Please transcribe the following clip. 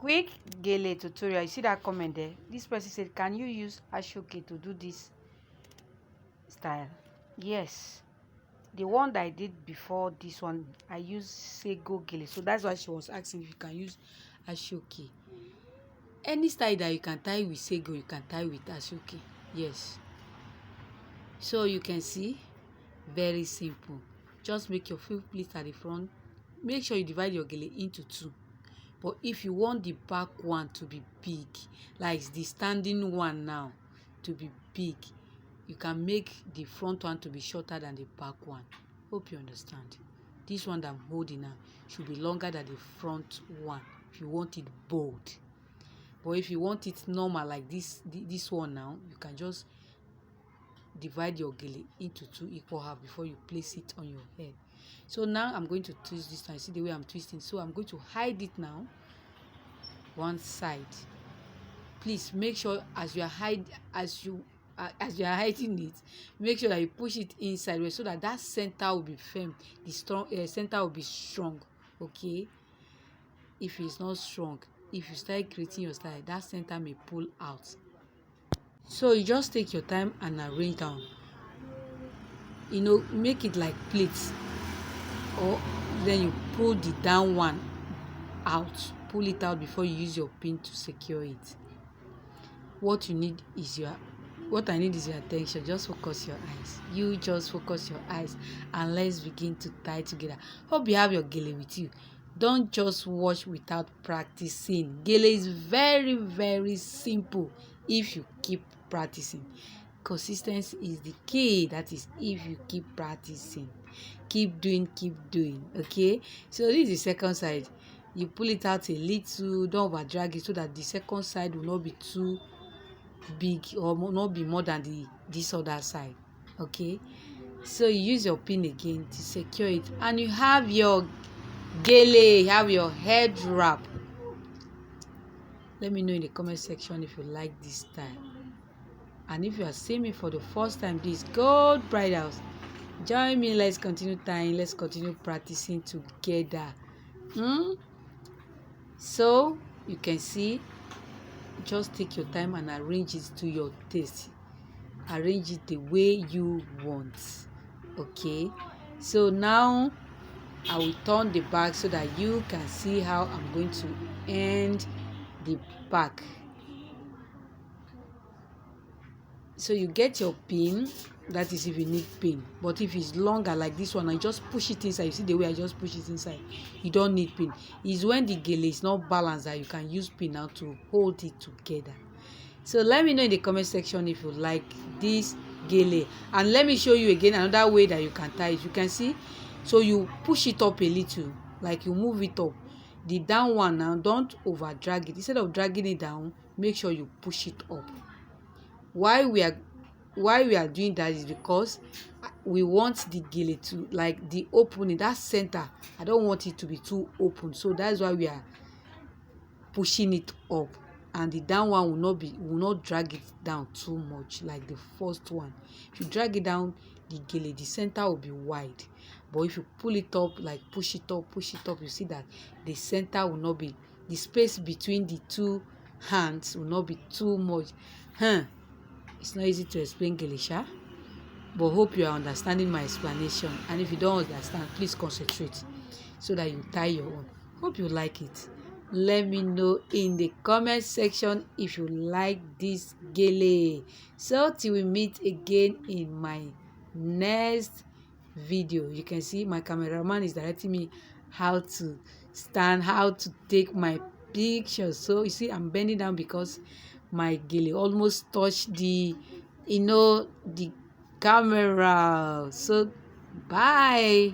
quick gele tutorial. You see that comment there? This person said, can you use ashoke to do this style? Yes, the one that I did before this one, I used sego gele, so that's why she was asking if you can use ashoke. Any style that you can tie with sego, you can tie with ashoke. Yes, so you can see, very simple. Just make your full pleat at the front. Make sure you divide your gele into two. But if you want the back one to be big, like the standing one now to be big, you can make the front one to be shorter than the back one. Hope you understand. This one that I'm holding now should be longer than the front one if you want it bold. But if you want it normal like this one now, you can just divide your gele into two equal half before you place it on your head. So now I'm going to twist this time. See the way I'm twisting. So I'm going to hide it now one side. Please make sure as you are hiding it, make sure that you push it inside so that that center will be firm. The center will be strong. Okay, if it's not strong, if you start creating your style, that center may pull out. So you just take your time and arrange down, make it like plates, or then you pull the down one out, pull it out before you use your pin to secure it. What I need is your attention. Just focus your eyes. You just focus your eyes and let's begin to tie together. Hope you have your gele with you. Don't just watch without practicing. Gele is very, very simple if you keep practicing. Consistency is the key. That is, if you keep practicing, keep doing. Okay, so this is the second side. You pull it out a little, don't over drag it so that the second side will not be too big or not be more than this other side. Okay, so you use your pin again to secure it and you have your gele, you have your head wrap. Let me know in the comment section if you like this style, and if you are seeing me for the first time, please gold bridals, join me. Let's continue tying, let's continue practicing together. So you can see, just take your time and arrange it to your taste. Arrange it the way you want. Okay, so now I will turn the back so that you can see how I'm going to end the back. So you get your pin, that is if you need pin, but if it's longer like this one, I just push it inside. You see the way I just push it inside, you don't need pin. It's when the gele is not balanced that you can use pin now to hold it together. So let me know in the comment section if you like this gele, and let me show you again another way that you can tie it. You can see, so you push it up a little, like you move it up. The down one now, don't over drag it. Instead of dragging it down, make sure you push it up. Why we are doing that is because we want the gele to, like, the opening, that center, I don't want it to be too open, so that's why we are pushing it up. And the down one will not drag it down too much like the first one. If you drag it down, the gele, the center will be wide, but if you pull it up, like push it up, you see that the center will not be, the space between the two hands will not be too much. It's not easy to explain gele, but hope you are understanding my explanation, and if you don't understand, please concentrate so that you tie your own. Hope you like it. Let me know in the comment section if you like this gele. So till we meet again in my next video. You can see my cameraman is directing me how to stand, how to take my picture. So you see I'm bending down because my gele almost touched the camera. So bye.